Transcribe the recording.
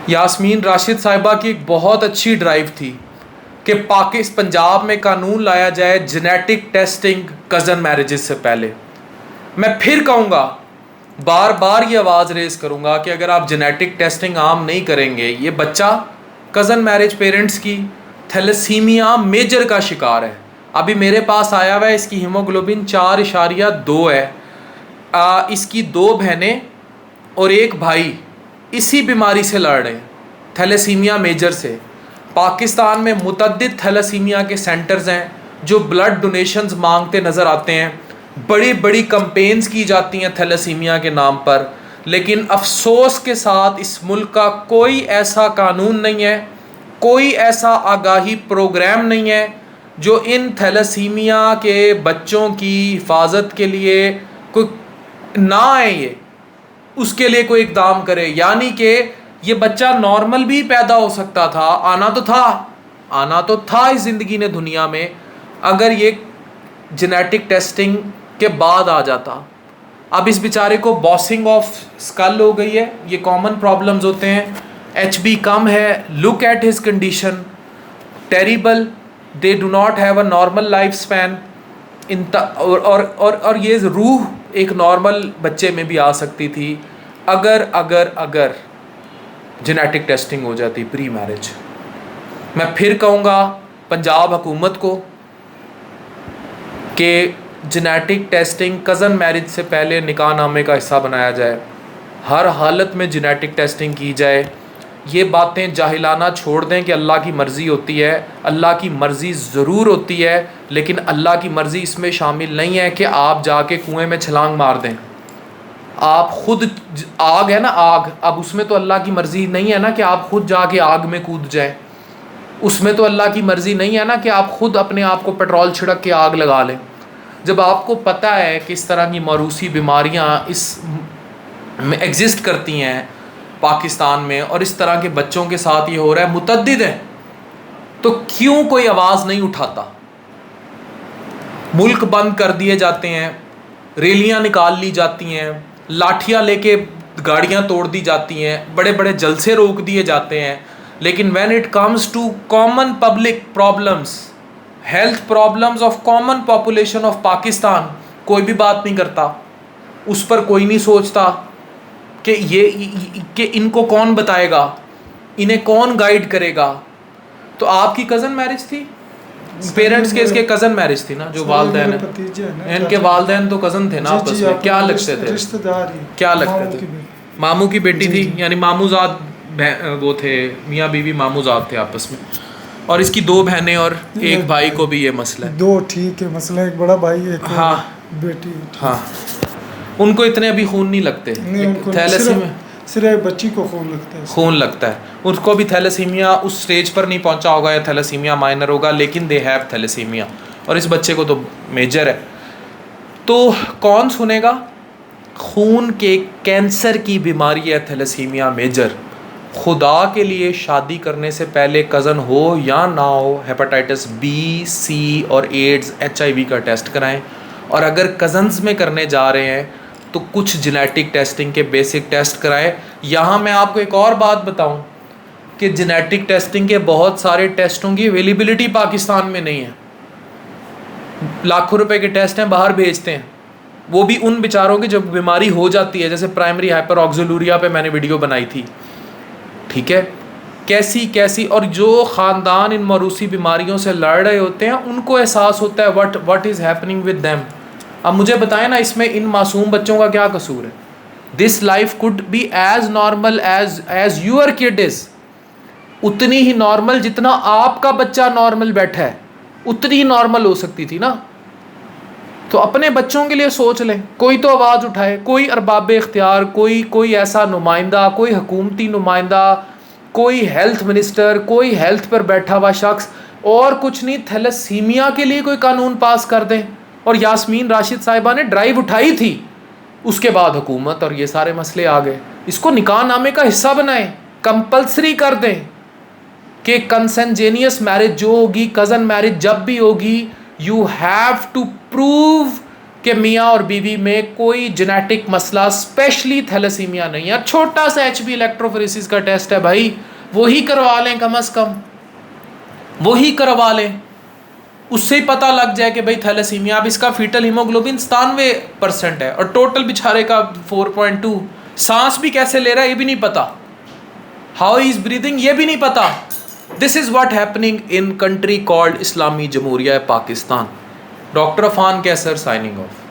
यास्मीन राशिद साहिबा की एक बहुत अच्छी ड्राइव थी कि पंजाब में कानून लाया जाए जेनेटिक टेस्टिंग कज़न मैरिजेस से पहले। मैं फिर कहूँगा, बार बार ये आवाज़ रेज़ करूँगा कि अगर आप जेनेटिक टेस्टिंग आम नहीं करेंगे, ये बच्चा कज़न मैरिज पेरेंट्स की थैलेसीमिया मेजर का शिकार है। अभी मेरे पास आया हुआ है, इसकी हीमोग्लोबिन 4.2 है। इसकी 2 बहनें और एक भाई इसी बीमारी से लड़ रहे हैं, थैलेसीमिया मेजर से। पाकिस्तान में मुतअद्दिद थैलेसीमिया के सेंटर्स हैं जो ब्लड डोनेशंस मांगते नज़र आते हैं। बड़ी बड़ी कंपेन्स की जाती हैं थैलेसीमिया के नाम पर, लेकिन अफसोस के साथ इस मुल्क का कोई ऐसा कानून नहीं है, कोई ऐसा आगाही प्रोग्राम नहीं है जो इन थैलेसीमिया के बच्चों की हिफाजत के लिए कोई ना आए, ये उसके लिए कोई इकदाम करे। यानी कि ये बच्चा नॉर्मल भी पैदा हो सकता था, आना तो था इस ज़िंदगी ने दुनिया में, अगर ये जेनेटिक टेस्टिंग के बाद आ जाता। अब इस बेचारे को बॉसिंग ऑफ स्कल हो गई है, ये कॉमन प्रॉब्लम्स होते हैं। HB कम है, look at his condition, terrible, they do not have a normal life span. और ये रूह एक नॉर्मल बच्चे में भी आ सकती थी अगर जेनेटिक टेस्टिंग हो जाती प्री मैरिज। मैं फिर कहूँगा पंजाब हुकूमत को कि जेनेटिक टेस्टिंग कज़न मैरिज से पहले निकाहनामे का हिस्सा बनाया जाए, हर हालत में जेनेटिक टेस्टिंग की जाए। ये बातें जाहिलाना छोड़ दें कि अल्लाह की मर्ज़ी होती है। अल्लाह की मर्ज़ी ज़रूर होती है, लेकिन अल्लाह की मर्ज़ी इसमें शामिल नहीं है कि आप जाके कुएं में छलांग मार दें। आप खुद, आग है ना आग, अब उसमें तो अल्लाह की मर्ज़ी नहीं है ना कि आप खुद जाके आग में कूद जाएं। उसमें तो अल्लाह की मर्ज़ी नहीं है ना कि आप खुद अपने आप को पेट्रोल छिड़क के आग लगा लें। जब आपको पता है कि इस तरह की मरूसी बीमारियां इस में एग्जिस्ट करती हैं पाकिस्तान में, और इस तरह के बच्चों के साथ ये हो रहा है, मुतअद्दिद है, तो क्यों कोई आवाज़ नहीं उठाता? मुल्क बंद कर दिए जाते हैं, रैलियां निकाल ली जाती हैं, लाठियां लेके गाड़ियां तोड़ दी जाती हैं, बड़े बड़े जलसे रोक दिए जाते हैं, लेकिन when it comes to common public problems, health problems of common population of Pakistan, कोई भी बात नहीं करता। उस पर कोई नहीं सोचता कि कि इनको कौन बताएगा, इन्हें कौन गाइड करेगा। तो आपकी कज़न मैरिज थी, पेरेंट्स के इसके कज़न मैरिज थी ना, जो वालदैन है, इनके वालदैन तो कज़न थे ना आपस में। क्या लगते थे? क्या लगते थे? मामू की बेटी थी, यानी मामूजाद वो थे, मियाँ बीवी मामूजाद थे आपस में। और इसकी 2 बहनें और एक भाई को भी ये मसला है। 2 ठीक है मसला, एक बड़ा भाई एक हाँ बेटी। हाँ, उनको इतने अभी खून नहीं लगते, थैलेसीमिया सिर्फ बच्ची को खून लगता है। उसको भी थैलेसीमिया उस स्टेज पर नहीं पहुंचा होगा, या थैलेसीमिया माइनर होगा, लेकिन दे हैव थैलेसीमिया, और इस बच्चे को तो मेजर है। तो कौन सुनेगा? खून के कैंसर की बीमारी है थैलेसीमिया मेजर। खुदा के लिए शादी करने से पहले कज़न हो या ना हो, हेपेटाइटिस B, C और एड्स HIV का टेस्ट कराएं। और अगर कज़न्स में करने जा रहे हैं तो कुछ जेनेटिक टेस्टिंग के बेसिक टेस्ट कराएं। यहाँ मैं आपको एक और बात बताऊं कि जेनेटिक टेस्टिंग के बहुत सारे टेस्टों की अवेलेबिलिटी पाकिस्तान में नहीं है। लाखों रुपए के टेस्ट हैं, बाहर भेजते हैं, वो भी उन बेचारों की जब बीमारी हो जाती है, जैसे प्राइमरी हाइपरऑक्सीलूरिया पे मैंने वीडियो बनाई थी, ठीक है, कैसी और जो ख़ानदान इन मरूसी बीमारियों से लड़ रहे होते हैं उनको एहसास होता है what is happening with them. अब मुझे बताएं ना, इसमें इन मासूम बच्चों का क्या कसूर है? This life could be as normal as your kid is, उतनी ही नॉर्मल जितना आपका बच्चा नॉर्मल बैठा है, उतनी ही नॉर्मल हो सकती थी ना। तो अपने बच्चों के लिए सोच लें, कोई तो आवाज़ उठाए, कोई अरबाब इख्तियार, कोई ऐसा नुमाइंदा, कोई हुकूमती नुमाइंदा, कोई हेल्थ मिनिस्टर, कोई हेल्थ पर बैठा हुआ शख्स, और कुछ नहीं, थैलेसीमिया के लिए कोई कानून पास कर दें। और यास्मीन राशिद साहिबा ने ड्राइव उठाई थी, उसके बाद हुकूमत और ये सारे मसले आ गए। इसको निकाहनामे का हिस्सा बनाएं, कंपल्सरी कर दें कि कंसेंजेनियस मैरिज जो होगी, कज़न मैरिज जब भी होगी, यू हैव टू प्रूव कि मियाँ और बीवी में कोई जेनेटिक मसला स्पेशली थैलेसीमिया नहीं है। छोटा सा HB इलेक्ट्रोफोरेसिस का टेस्ट है भाई, वही करवा लें, कम से कम वही करवा लें, उससे ही पता लग जाए कि भाई थैलेसीमिया। अब इसका फीटल हीमोग्लोबिन 97% है और टोटल बेचारे का 4.2। सांस भी कैसे ले रहा है ये भी नहीं पता, हाउ इज ब्रीदिंग ये भी नहीं पता। This is what happening in country called Islami Jamhuria Pakistan. Doctor Afan Qaiser signing of.